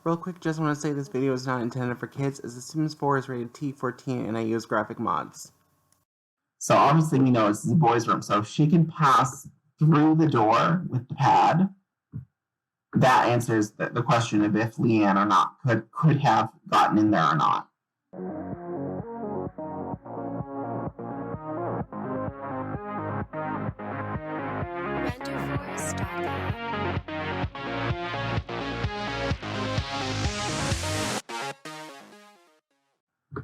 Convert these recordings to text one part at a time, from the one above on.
Real quick, just want to say this video is not intended for kids, as The Sims 4 is rated T14 and I use graphic mods. So obviously we know it's the boys' room, so if she can pass through the door with the pad, that answers the question of if Leanne or not could have gotten in there or not.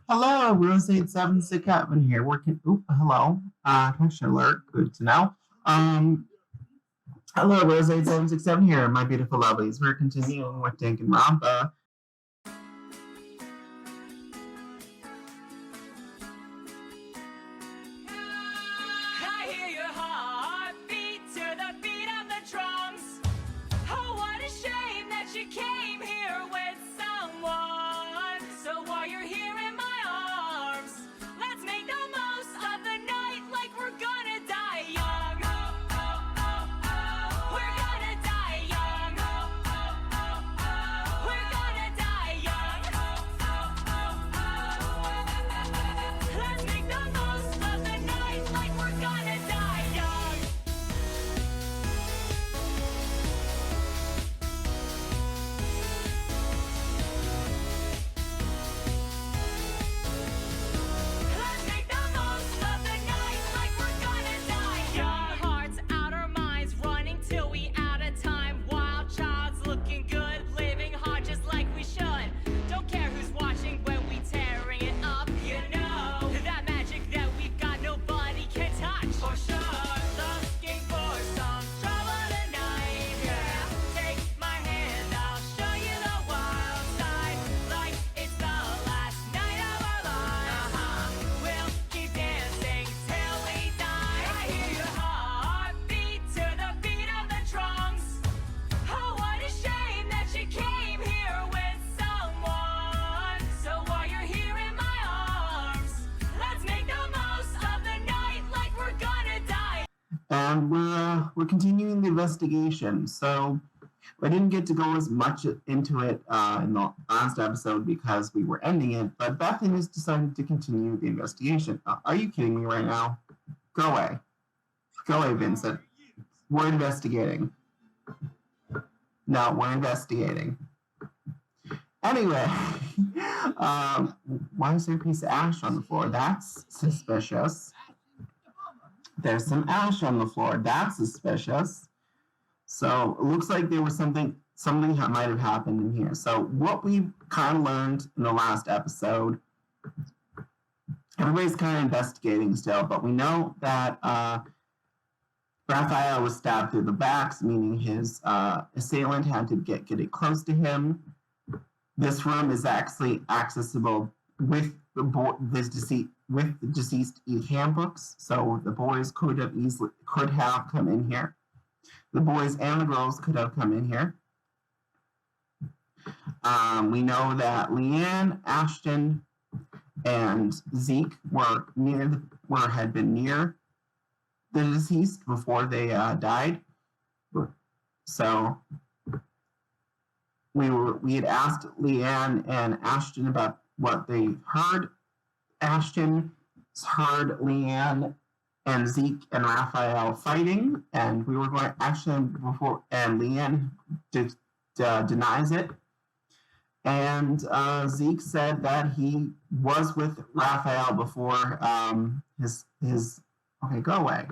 Hello, Rose 876 Kevin here. Working. Hello. Question alert. Good to know. Hello, Rose 8767 here, my beautiful lovelies. We're continuing with Danganronpa. And we're continuing the investigation. So I didn't get to go as much into it in the last episode because we were ending it, but Bethany has decided to continue the investigation. Are you kidding me right now? Go away. Go away, Vincent. We're investigating. No, we're investigating. Anyway, why is there a piece of ash on the floor? That's suspicious. There's some ash on the floor. That's suspicious. So it looks like there was something that might have happened in here. So what we kind of learned in the last episode, everybody's kind of investigating still, but we know that Raphael was stabbed through the backs, meaning his assailant had to get it close to him. This room is actually accessible with the deceased handbooks, so the boys could have come in here. The boys and the girls could have come in here. We know that Leanne, Ashton, and Zeek had been near the deceased before they died. So we had asked Leanne and Ashton about what they heard. Ashton heard Leanne and Zeek and Raphael fighting, and we were going Ashton before, and Leanne denies it. And Zeek said that he was with Raphael before his okay, go away.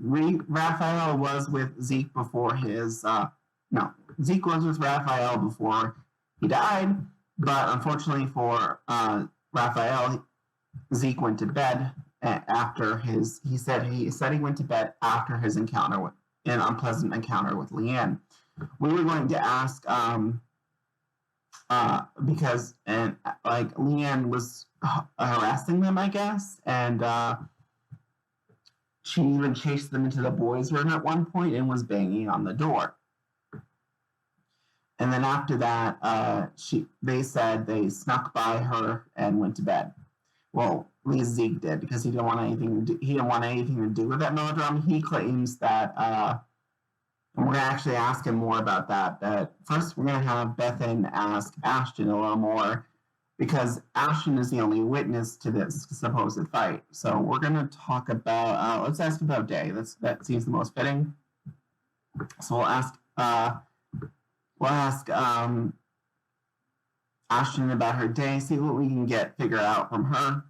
Raphael was with Zeek before Zeek was with Raphael before he died, but unfortunately for Raphael, Zeek went to bed after he said he went to bed after his an unpleasant encounter with Leanne. We were going to ask because Leanne was harassing them, I guess, and she even chased them into the boys' room at one point and was banging on the door. And then after that, they said they snuck by her and went to bed. Well, at least Zeek did, because he didn't want anything to do with that melodrama. He claims that And we're going to actually ask him more about that. But first, we're going to have Bethan ask Ashton a little more because Ashton is the only witness to this supposed fight. So we're going to talk about, let's ask about Day. That seems the most fitting. So we'll ask Ashton about her day, see what we can figure out from her.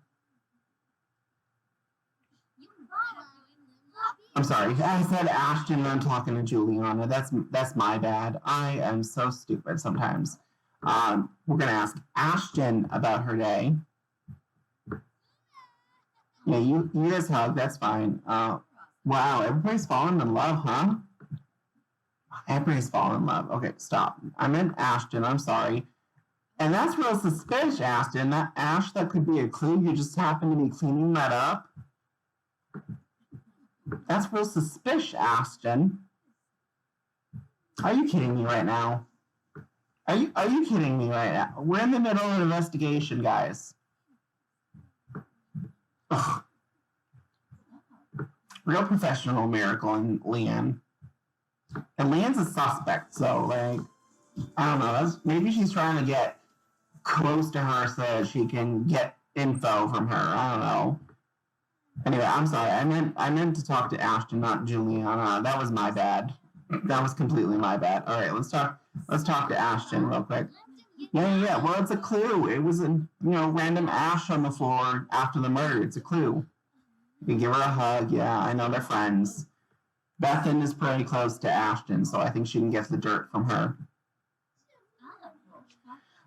I'm sorry, I said Ashton and I'm talking to Juliana. That's my bad. I am so stupid sometimes. We're gonna ask Ashton about her day. Yeah, you guys hug, that's fine. Wow, everybody's falling in love, huh? Everybody's falling in love. Okay, stop. I meant Ashton, I'm sorry. And that's real suspicious, Ashton. That ash, that could be a clue. You just happen to be cleaning that up. That's real suspicious, Ashton. Are you kidding me right now? Are you kidding me right now? We're in the middle of an investigation, guys. Ugh. Real professional Miracle and Leanne. And Leanne's a suspect, so like, I don't know. Maybe she's trying to get close to her so that she can get info from her. I don't know. Anyway, I'm sorry. I meant to talk to Ashton, not Juliana. That was my bad. That was completely my bad. All right, let's talk to Ashton real quick. Yeah. Well, it's a clue. It was a random ash on the floor after the murder. It's a clue. You can give her a hug. Yeah, I know they're friends. Bethan is pretty close to Ashton, so I think she can get the dirt from her.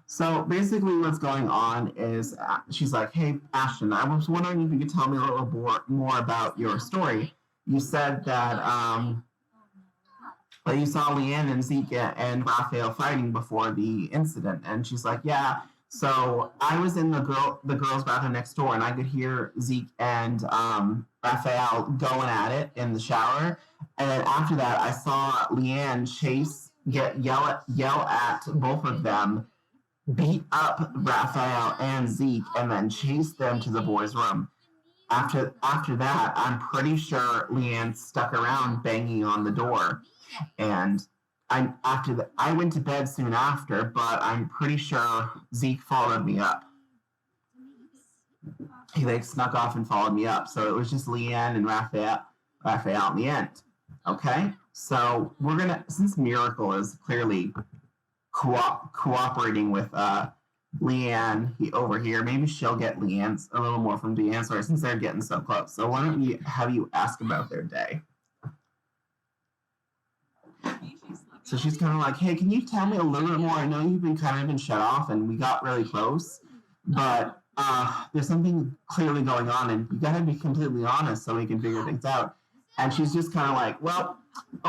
So basically what's going on is she's like, hey, Ashton, I was wondering if you could tell me a little more about your story. You said that you saw Leanne and Zeek and Raphael fighting before the incident. And she's like, yeah. So I was in the girls' bathroom next door, and I could hear Zeek and Raphael going at it in the shower. And then after that, I saw Leanne yell at both of them, beat up Raphael and Zeek, and then chase them to the boys' room. After that, I'm pretty sure Leanne stuck around banging on the door. And I went to bed soon after, but I'm pretty sure Zeek followed me up. He snuck off and followed me up. So it was just Leanne and Raphael in the end. Okay? So we're gonna, since Miracle is clearly cooperating with Leanne over here, maybe she'll get Leanne's a little more from the answer since they're getting so close. So why don't you have you ask about their day? So she's kind of like, hey, can you tell me a little bit more? I know you've been shut off and we got really close, but there's something clearly going on and you gotta be completely honest so we can figure things out. And she's just kind of like, well,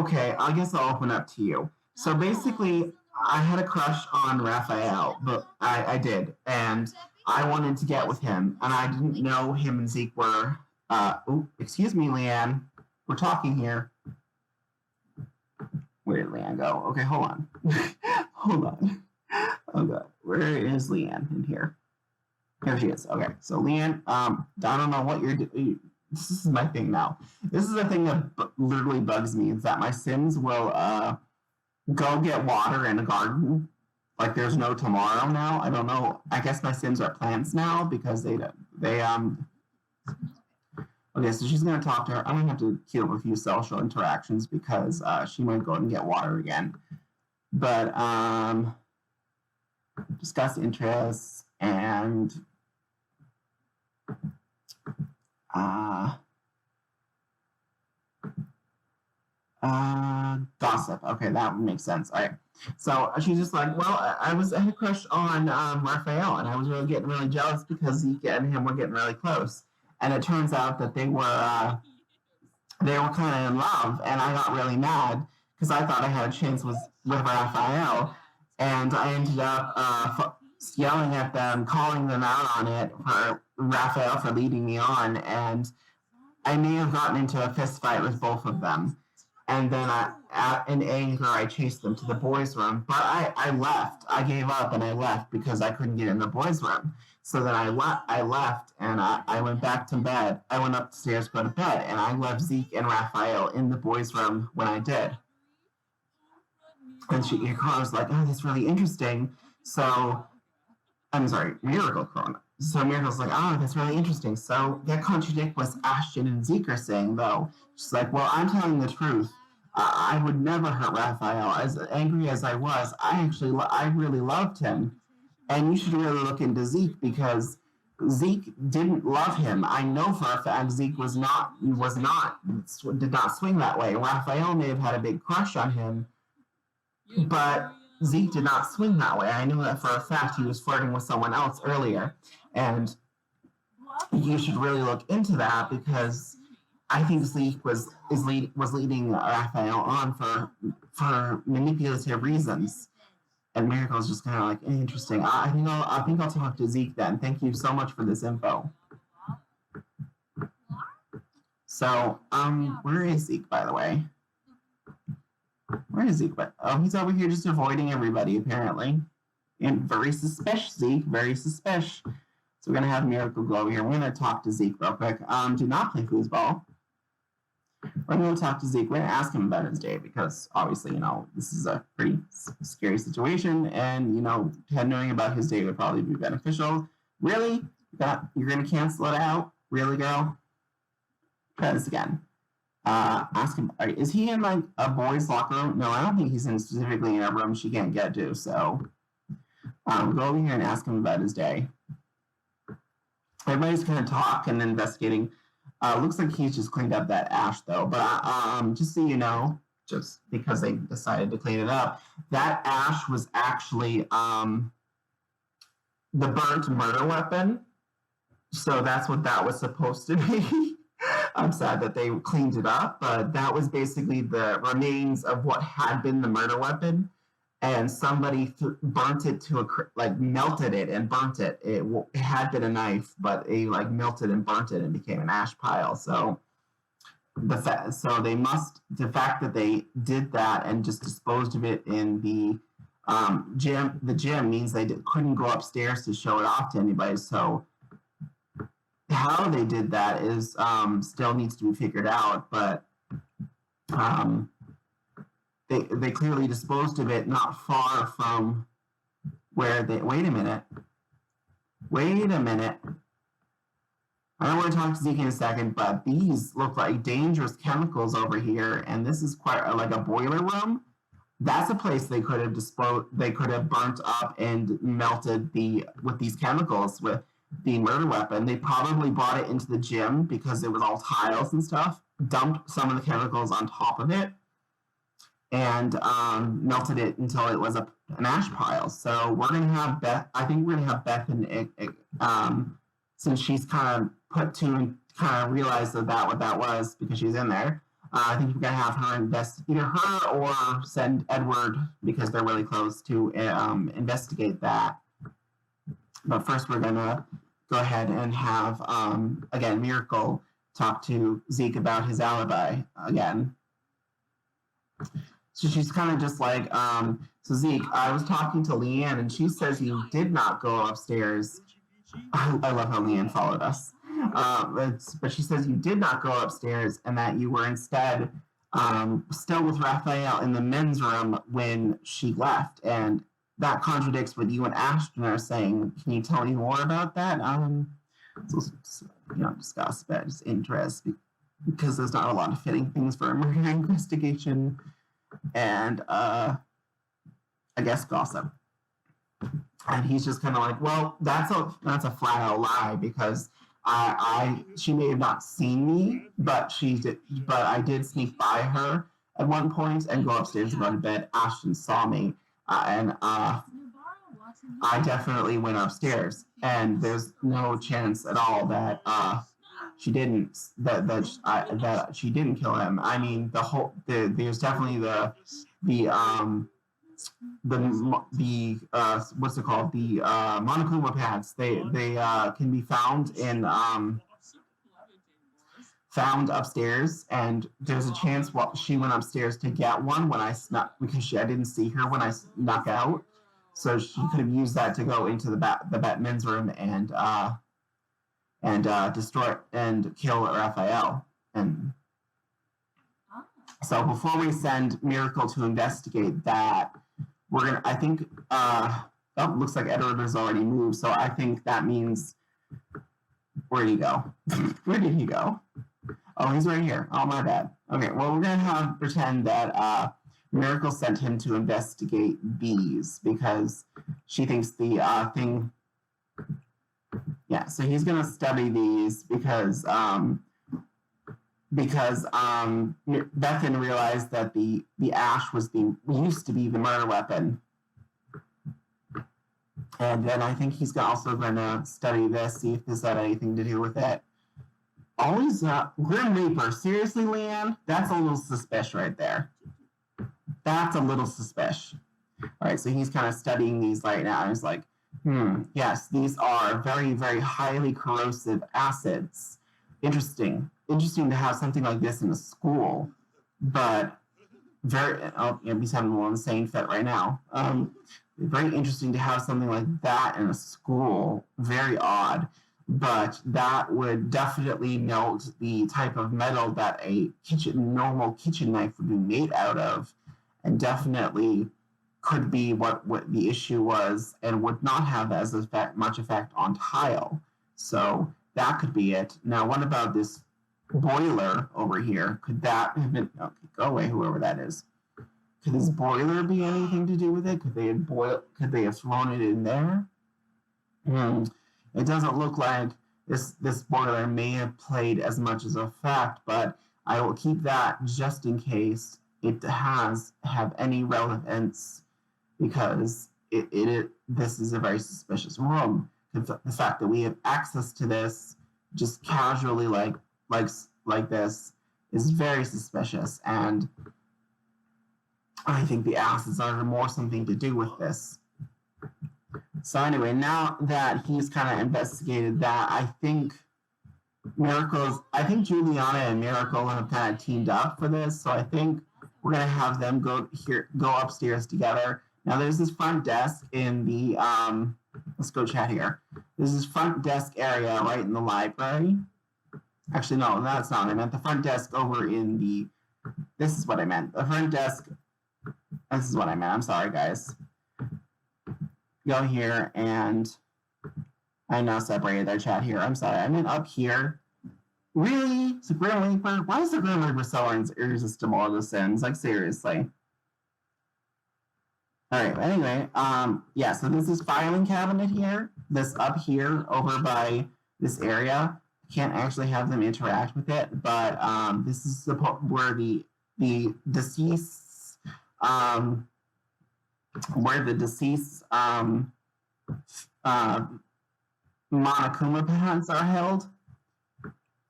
okay, I guess I'll open up to you. So basically, I had a crush on Raphael, but I did, and I wanted to get with him, and I didn't know him and Zeek were, excuse me, Leanne, we're talking here. Where did Leanne go? Okay, hold on. Hold on. Oh, God. Where is Leanne in here? Here she is. Okay, so Leanne, I don't know what you're doing. This is my thing now. This is the thing that literally bugs me, is that my Sims will, go get water in a garden like there's no tomorrow now. I don't know. I guess my Sims are plants now because they okay, so she's gonna talk to her. I'm gonna have to queue up a few social interactions because she might go and get water again. But discuss interests and gossip. Okay, that would make sense. All right. So she's just like, well, I had a crush on Raphael, and I was getting really jealous because Zeke and him were getting really close. And it turns out that they were kind of in love, and I got really mad because I thought I had a chance with Raphael, and I ended up yelling at them, calling them out on it for Raphael for leading me on, and I may have gotten into a fist fight with both of them. And then in anger, I chased them to the boys' room. But I left. I gave up and I left because I couldn't get in the boys' room. So then I left and I went back to bed. I went upstairs to go to bed and I left Zeke and Raphael in the boys' room when I did. And Corona was like, oh, that's really interesting. So, I'm sorry, Miracle Corona. So Miracle's like, oh, that's really interesting. So that contradicts what Ashton and Zeek are saying, though. She's like, well, I'm telling the truth. I would never hurt Raphael. As angry as I was, I really loved him. And you should really look into Zeek because Zeek didn't love him. I know for a fact Zeek did not swing that way. Raphael may have had a big crush on him, but Zeek did not swing that way. I know that for a fact. He was flirting with someone else earlier, and you should really look into that because I think Zeek was leading Raphael on for manipulative reasons. And Miracle's just kind of like interesting. I think I'll talk to Zeek then. Thank you so much for this info. So, where is Zeek, by the way? Where is Zeek? Oh, he's over here just avoiding everybody, apparently. And very suspicious, Zeek. Very suspicious. So we're going to have Miracle go over here. We're going to talk to Zeek real quick. Do not play foosball. We're going to talk to Zeek. We're going to ask him about his day because, obviously, this is a pretty scary situation. And, Ted knowing about his day would probably be beneficial. Really? You're going to cancel it out? Really, girl? Try this again. Ask him, is he in like a boys' locker room? No, I don't think he's specifically in a room she can't get to. So go over here and ask him about his day. Everybody's kind of talking and investigating. Looks like he's just cleaned up that ash though. But just so you know, just because they decided to clean it up, that ash was actually the burnt murder weapon. So that's what that was supposed to be. I'm sad that they cleaned it up, but that was basically the remains of what had been the murder weapon, and somebody burnt it melted it and burnt it. It had been a knife, but they melted and burnt it and became an ash pile. So the fact that they did that and just disposed of it in the gym means they couldn't go upstairs to show it off to anybody. So how they did that is still needs to be figured out, but they clearly disposed of it not far from where they. Wait a minute. I want to talk to Zeke in a second, but these look like dangerous chemicals over here, and this is quite like a boiler room. That's a place they could have burnt up and melted with these chemicals with the murder weapon. They probably brought it into the gym because it was all tiles and stuff, dumped some of the chemicals on top of it, and melted it until it was an ash pile. So we're going to have Beth, I think we're going to have Beth and since she's kind of put to and kind of realized what that was because she's in there. I think we're going to have her either her or send Edward, because they're really close, to investigate that. But first, we're going to go ahead and have, again, Miracle talk to Zeke about his alibi again. So she's kind of just like, so Zeke, I was talking to Leanne, and she says you did not go upstairs. I love how Leanne followed us. But she says you did not go upstairs and that you were instead still with Raphael in the men's room when she left. And that contradicts what you and Ashton are saying. Can you tell me more about that? Just gossip, just interest, because there's not a lot of fitting things for a murder investigation. And I guess gossip. And he's just kind of like, well, that's a flat out lie, because she may have not seen me, but I did sneak by her at one point and go upstairs and go to bed. Ashton saw me, and I definitely went upstairs, and there's no chance at all that she didn't that she didn't kill him. I mean, there's definitely the what's it called? The Monokuma pads. They can be found found upstairs, and there's a chance she went upstairs to get one when I snuck, because I didn't see her when I snuck out, so she could have used that to go into the Batman's room and destroy and kill Raphael. And So before we send Miracle to investigate that, we're gonna. I think. Looks like Edward has already moved. So I think that means. Where did he go? Where did he go? Oh, he's right here. Oh, my bad. Okay, well, we're gonna pretend that Miracle sent him to investigate bees because she thinks the thing. Yeah, so he's gonna study these because Bethan realized that the ash used to be the murder weapon. And then I think he's also going to study this, see if this had anything to do with it. Always, Grim Reaper. Seriously, Leanne? That's a little suspicious right there. That's a little suspicious. All right, so he's kind of studying these right now. And he's like, yes, these are very, very highly corrosive acids. Interesting. Interesting to have something like this in a school. But he's having a little insane fit right now. Very interesting to have something like that in a school. Very odd. But that would definitely note the type of metal that a normal kitchen knife would be made out of. And definitely could be what the issue was and would not have as much effect on tile. So that could be it. Now, what about this boiler over here? Could that have been... Okay, go away, whoever that is. Could this boiler be anything to do with it? Could they have thrown it in there? It doesn't look like this boiler may have played as much as a fact, but I will keep that just in case it have any relevance because this is a very suspicious room. The fact that we have access to this just casually like this is very suspicious, and I think the acids are more something to do with this. So anyway, now that he's kind of investigated that, I think Juliana and Miracle have kind of teamed up for this. So I think we're gonna have them go upstairs together. Now there's this front desk in the let's go chat here. There's this front desk area right in the library. Actually, no, that's not what I meant. The front desk over in the. This is what I meant. The front desk. This is what I meant. I'm sorry, guys. Go here, and I now separated their chat here. I'm sorry. I meant up here. Really? It's a Grim Reaper? Why is the Grim Reaper so irresistible to the sins? Like, seriously. All right. Anyway, yeah. So this is filing cabinet here. This up here over by this area. Can't actually have them interact with it, but this is where the deceased. Where the deceased Monokuma pads are held.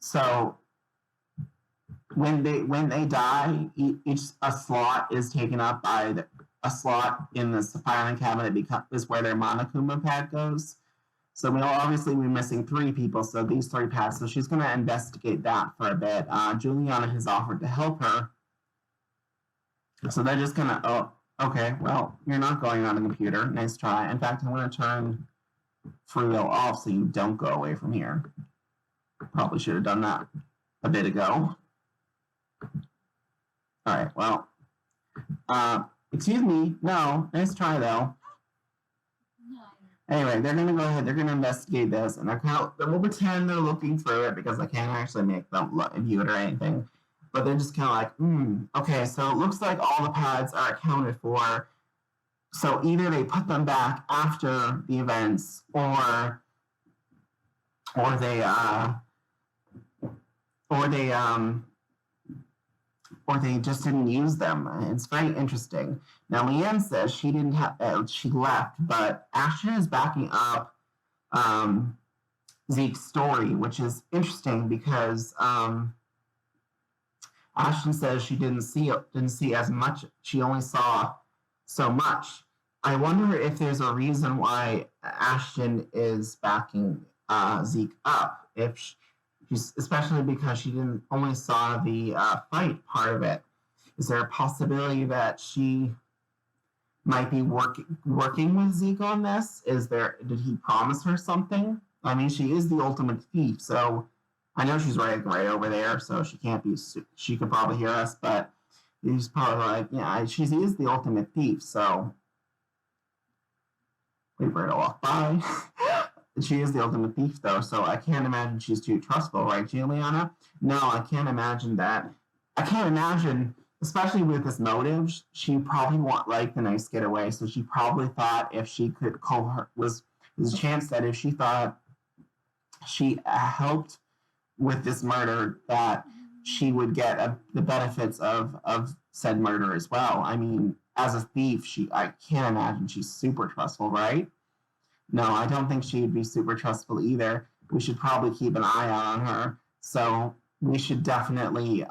So when they die, a slot is taken up by a slot in the filing cabinet is where their Monokuma pad goes. So we'll obviously be missing 3 people, so these 3 pads. So she's going to investigate that for a bit. Juliana has offered to help her. So they're just going to... Oh, okay, well, you're not going on the computer. Nice try. In fact, I'm going to turn Freewheel off so you don't go away from here. Probably should have done that a bit ago. All right, well... excuse me. No, nice try, though. Anyway, they're going to go ahead. They're going to investigate this, and we'll pretend they're looking through it because I can't actually make them view it or anything. But they're just kind of like, okay, so it looks like all the pads are accounted for. So either they put them back after the events, or they just didn't use them. It's very interesting. Now, Leanne says she didn't have, she left, but Ashton is backing up Zeke's story, which is interesting because Ashton says she didn't see as much. She only saw so much. I wonder if there's a reason why Ashton is backing Zeek up. Especially because she only saw the fight part of it. Is there a possibility that she might be working with Zeek on this? Did he promise her something? I mean, she is the ultimate thief, so I know she's right over there, so she can't be. She could probably hear us, but He's probably like, yeah, she is the ultimate thief, so wait for her to walk by. She is the ultimate thief, though, so I can't imagine she's too trustful, right, Juliana? No, I can't imagine that. I can't imagine, especially with this motive, she probably like the nice getaway, so she probably thought if she could call her, there's a chance that if she thought she helped with this murder, that she would get the benefits of said murder as well. I mean, as a thief, I can't imagine she's super trustful, right? No, I don't think she would be super trustful either. We should probably keep an eye out on her. So we should definitely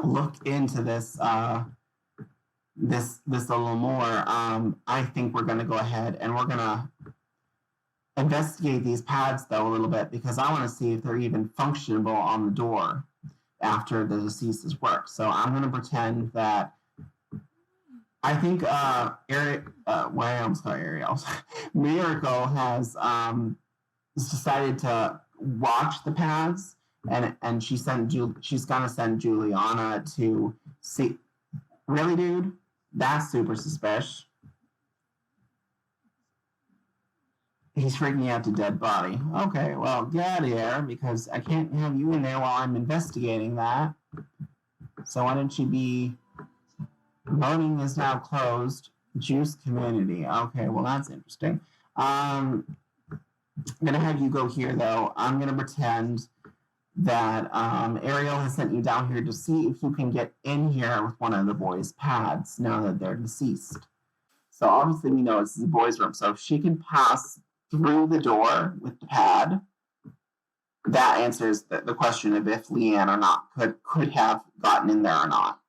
look into this this a little more. I think we're gonna go ahead and we're gonna investigate these pads though a little bit, because I want to see if they're even functionable on the door after the deceased's work. So I'm gonna pretend that I think Ariel, well, I almost call Ariel. Miracle has decided to watch the pads, and she's gonna send Juliana to see. Really, dude? That's super suspicious. He's freaking out to dead body. Okay, well, get out of here, because I can't have you in there while I'm investigating that. So why don't you be... Voting is now closed. Juice community. Okay, well, that's interesting. I'm going to have you go here, though. I'm going to pretend that Ariel has sent you down here to see if you can get in here with one of the boys' pads now that they're deceased. So obviously we know this is a boys' room. So if she can pass through the door with the pad, that answers the question of if Leanne or not could have gotten in there or not.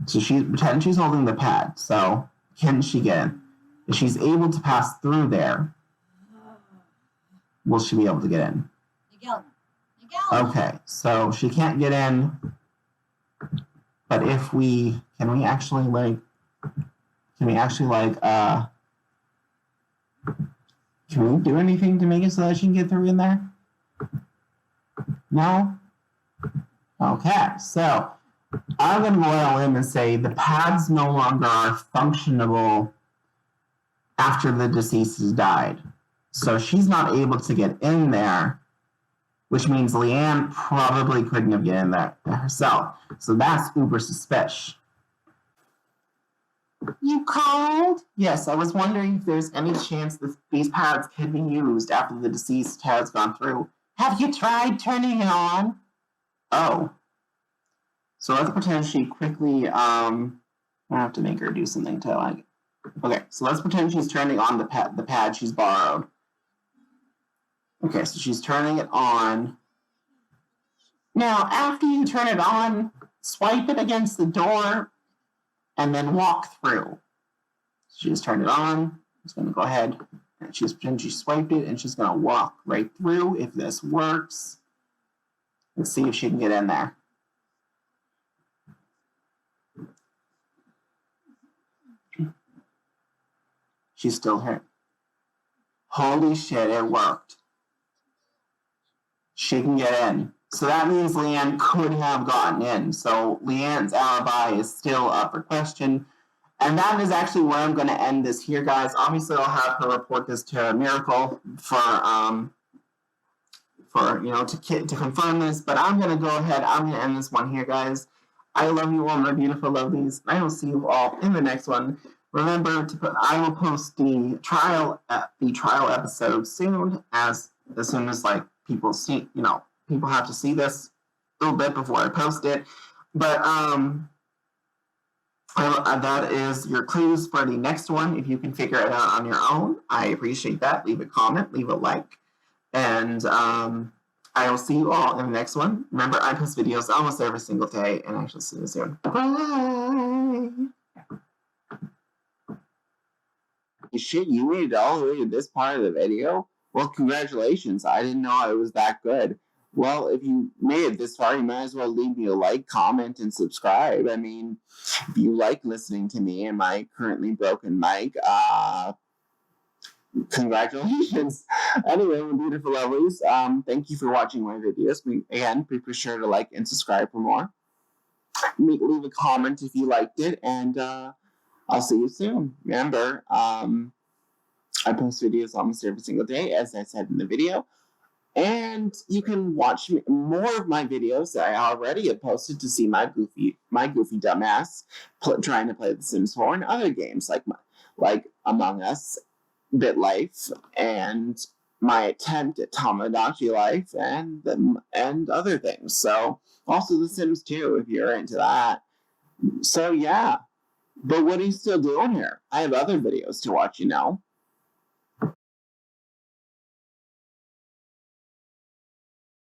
So pretend she's holding the pad. So can she get in? If she's able to pass through there, will she be able to get in? Miguel. Okay, so she can't get in. But if can we actually do anything to make it so that she can get through in there? No? Okay, so I'm going to go out on a limb and say the pads no longer are functionable after the deceased has died. So she's not able to get in there, which means Leanne probably couldn't have get in there herself. So that's uber suspicious. You called? Yes, I was wondering if there's any chance that these pads can be used after the deceased has gone through. Have you tried turning it on? Oh. So let's pretend she quickly, I have to make her do something to like... Okay, so let's pretend she's turning on the pad she's borrowed. Okay, so she's turning it on. Now, after you turn it on, swipe it against the door and then walk through. She just turned it on. She's going to go ahead and she swiped it and she's going to walk right through. If this works, let's see if she can get in there. She's still here. Holy shit, it worked. She can get in. So that means Leanne could have gotten in. So Leanne's alibi is still up for question. And that is actually where I'm going to end this here, guys. Obviously, I'll have her report this to Miracle to confirm this. But I'm going to go ahead. I'm going to end this one here, guys. I love you all, my beautiful lovelies. I will see you all in the next one. Remember I will post the trial episode soon, as soon as like people see, people have to see this a little bit before I post it. But that is your clues for the next one. If you can figure it out on your own, I appreciate that. Leave a comment, leave a like, and I will see you all in the next one. Remember, I post videos almost every single day, and I shall see you soon. Bye. Shit, you made it all the way to this part of the video? Well, congratulations. I didn't know it was that good. Well, if you made it this far, you might as well leave me a like, comment, and subscribe. I mean, if you like listening to me and my currently broken mic, Congratulations. Anyway, my beautiful lovelies, thank you for watching my videos. Again, be sure to like and subscribe for more. Leave a comment if you liked it, and I'll see you soon. Remember, I post videos almost every single day, as I said in the video. And you can watch more of my videos that I already have posted to see my goofy dumbass trying to play The Sims 4 and other games like Among Us, BitLife, and my attempt at Tamagotchi Life and other things. So also The Sims 2 if you're into that. So yeah. But what are you still doing here? I have other videos to watch, you know.